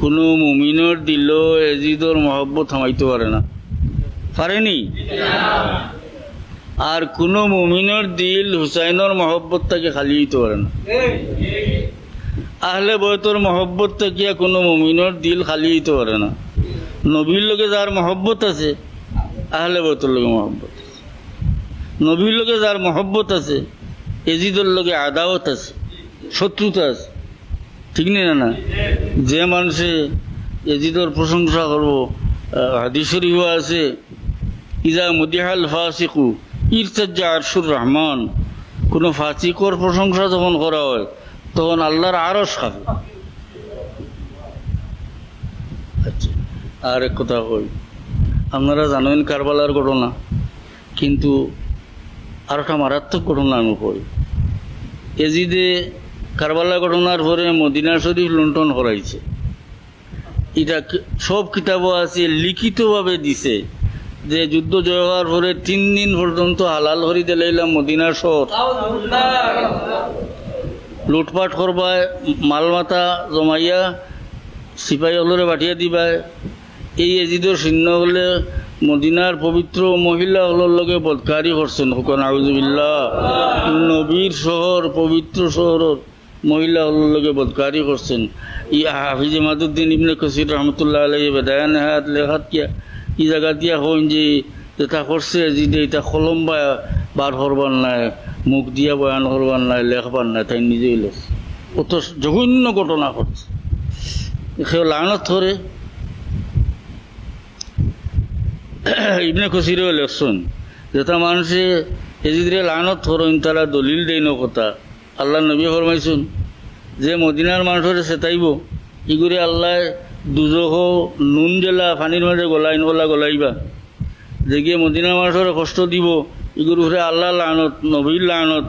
কোনো মুমিনের দিল এজিদর মহব্বত থামাইতে পারে না, পারেনি। আর কোনো মুমিনের দিল হুসাইনের মহব্বত তাকে খালি দিতে পারে না। আহলে বয়তর মহব্বত থাকিয়া কোনো মুমিনের দিল খালি দিতে পারে না। নবীর লোকে যার মহব্বত আছে, আহলে বয়তর লোকে মহব্বত আছে। নবীর লোকে যার মহব্বত আছে, এজিদর লোকে আদাওয়াত আছে, শত্রুতা আছে, ঠিক না? না, যে মানুষে এজিদর প্রশংসা করবো, হাদিস শরীফ আছে, ইজা মুদিহাল ফাসিকু ইরতাজ্জা আরশুর রহমান, কোনো ফাসিকর প্রশংসা যখন করা হয় তখন আল্লাহর আরশ কাঁপে। আচ্ছা, আর এক কথা কই, আপনারা জানেন কারবালার ঘটনা, কিন্তু আর একটা মারাত্মক ঘটনা আমি কই। এজিদে কারবালা ঘটনার পরে মদিনা শরীফ লুণ্ঠন করাইছে। এটা সব কিতাবও আছে, লিখিতভাবে দিছে যে যুদ্ধ জয় হওয়ার পরে 3 দিন পর্যন্ত হালাল হরি দিলাইলাম মদিনার শহর, লুটপাট করবায়, মালমাতা জমাইয়া সিপাহী হলরে পাঠিয়ে দিবায়। এই এজিদর চিহ্ন হলে মদিনার পবিত্র মহিলা হলর লগে বদকারি করছেন। হুকন আউযুবিল্লাহ, নবীর শহর, পবিত্র শহরের মহিলা হলর লগে বদকারি করছেন। ই হাফিজ ইমাদুদ্দিন ইবনে কাসির রহমতুল্লাহ আলাইহি বেদায়া নেহাত লেখাত কিয়া ই জায়গা দিয়া হইন যে যেটা করছে এজিদে এটা কলম বা বার করবার নাই, মুখ দিয়া বয়ান করবার নাই, লেখবার নাই, তাই নিজেই লেখছে। অত জঘন্য ঘটনা করছে। সেও লানত ধরে ইবনে কসিরেও লেখছেন, যেটা মানুষে এজিদরে লানত ধরেন তারা দলিল দেয় ন কথা। আল্লাহ নবী ফরমাইছেন যে মদিনার মানুষের চেতাইব, ইগুরে আল্লাহ দুজহ নুন জেলা পানির মাঝে গলাইবা, যে গিয়ে মদিনার মানুষের কষ্ট দিব, ইগুর উপরে আল্লাহ লানত, নবীর লানত,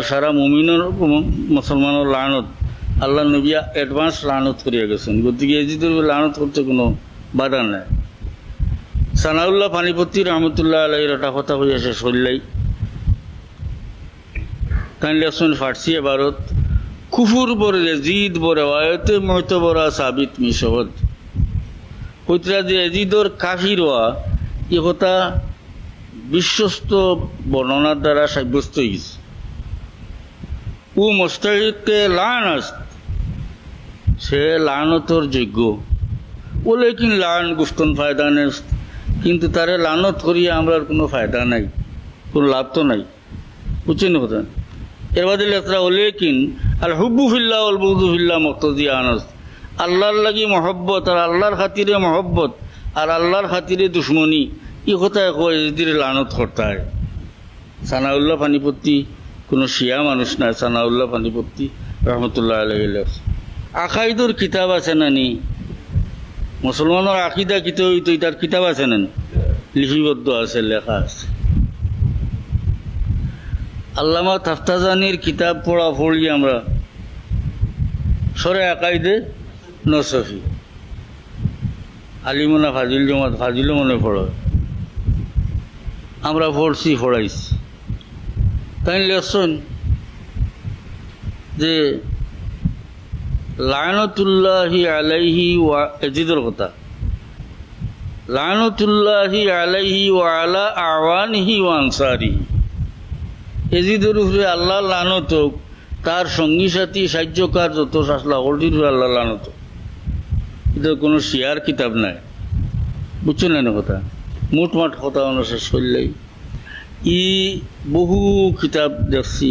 সারা মুমিনের মুসলমানের লানত, আল্লাহ নবী অ্যাডভান্স লানত করিয়া গেছেন। গতিকে এজিদের লানত করতে কোনো বাধা নাই। সানাউল্লাহ পানিপত্তি রহমতুল্লাহ আলাইহির একটা কথা হইয়াছে সল্লাই, তাই লেখছেন ফার্সি এবারত, কুফুর বরে এজিদ বরে ওয়ায়তে মহতবরা সাবিত মিশহদ। কইতরা যে এজিদর কাফির হওয়া এ কথা বিশ্বস্ত বর্ণনার দ্বারা সাব্যস্ত হয়েছে। ও মুস্তাহিদকে লান আস্ত, সে লানতর যোগ্য। বলে কিন লান গুস্তন ফায়দা নেই, কিন্তু তারে লানত করিয়া আমরা কোনো ফায়দা নাই, কোনো লাভ তো নাই, বুঝছেন কথা। এর বাদে লেখরা হলে কিন আল হুব্বু ফিল্লাহ আল বুগদু ফিল্লাহ মুক্তদি আনাস, আল্লাহর লাগি মহব্বত আর আল্লাহর খাতিরে মহব্বত আর আল্লাহর খাতিরে দুশ্মনী, ই কথায় কয় এজিদের লানত করতে হয়। সানাউল্লাহ পানিপত্তি কোনো শিয়া মানুষ নাই, সানাউল্লাহ পানিপত্তি রহমতুল্লাহ আলাইহি লেখছে। আকাইদর কিতাব আছে না নি, মুসলমানের আকিদা কিতে হইতো, তার কিতাব আছে না, লিপিবদ্ধ আছে, লেখা আছে। আল্লামা তাফতাজানির কিতাব পড়ি আমরা, সরে আকাইদে নসফি, আলিমনা ফাজিল জমাত, ফাজিলও মনে পড়ে, আমরা পড়ছি, পড়াইছি। তাই লেখছেন যে লানতুল্লাহি আলাইহি ওয়া এজিদর কথা, লানতুল্লাহি আলাইহি ওয়া আলা আওয়ানিহি ওয়া আনসারিহি, এজিদের উপরে আল্লাহ লানত হোক, তার সঙ্গী সাথী সাহায্যকার যত শাসলা ওটির উপরে আল্লাহ লানত হোক। এটা কোনো শিয়ার কিতাব নাই, বুঝছেন না কথা, মোটমাট কথা অনুসার চললেই। ই বহু কিতাব দেখছি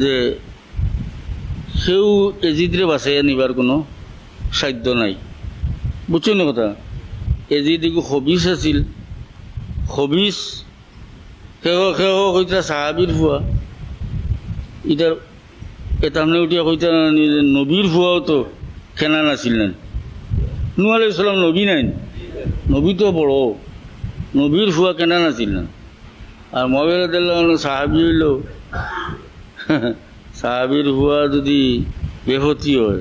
যে সেও এজিদরে বাঁচাইয়া নিবার কোনো সাধ্য নাই, বুঝছেন না কথা। এজিদ এগু হবিস আছিল, হবিস সেও কইতা সাহাবির ফুয়া, ইটার এতামনে উঠিয়া কইতা নবীর ফুয়াও তো খেনা নাছিল না। নূহ আলাইহিস সালাম নবী নাই, নবী তো বড়, নবীর ফুয়া কেনা নাছিল না। আর মহাবীর সাহাবি হইল, সাহাবির ফুয়া যদি বেহতি হয়,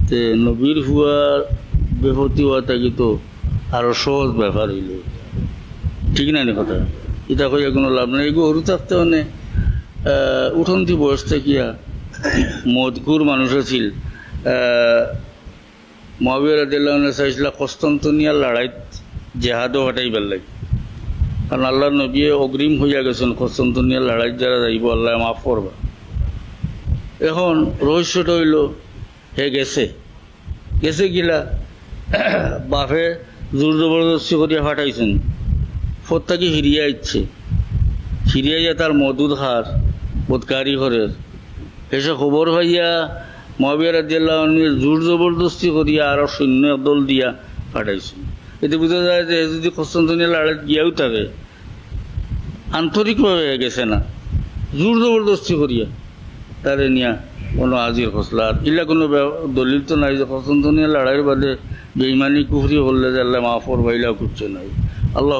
তে নবীর ফুয়া বেহতি হওয়াটা কিন্তু আরো সহজ ব্যাপার হইল, ঠিক না কথা। এটা কইয়া কোনো লাভ নাই। এগো হরু থাকতে মানে উঠন্তি বয়স থাকিয়া মদকুর মানুষ আছিল, মুআবিয়া রাদিয়াল্লাহু আনহু চাইছিল কনস্টান্টিনিয়ার লড়াইত জেহাদও হটাইবার লাগে, কারণ আল্লাহ নবী অগ্রিম হইয়া গেছেন কনস্টান্টিনিয়ার লড়াইত যারা যাইব আল্লাহ মাফ করবা। এখন রহস্যটা হইল হে গেছে গিলা বাপে জোর জবরদস্তি করিয়া ফাটাইছেন, ফোরটাকে হিরিয়া ইচ্ছে হিরিয়া যা তার মদুদ হার বদকারি ঘরের এসে খবর হইয়া মুআবিয়া রাদিয়াল্লাহু আনহু জোর জবরদস্তি করিয়া আরো সৈন্য দল দিয়া পাঠাইছেন। এতে বোঝা যায় যে যদি কনস্টান্টিনিয়ার লড়াইত গিয়াও থাকে আন্তরিকভাবে গেছে না, জোর জবরদস্তি করিয়া তারে নিয়া কোনো আজির খসলা ইলা কোনো দলিল তো নাই যে কনস্টান্টিনিয়ার লড়াইয়ের বাদে বেইমানি কুফরি করলে যে আল্লাহ মাফ করবা ইলা করছে নাই। আল্লাহ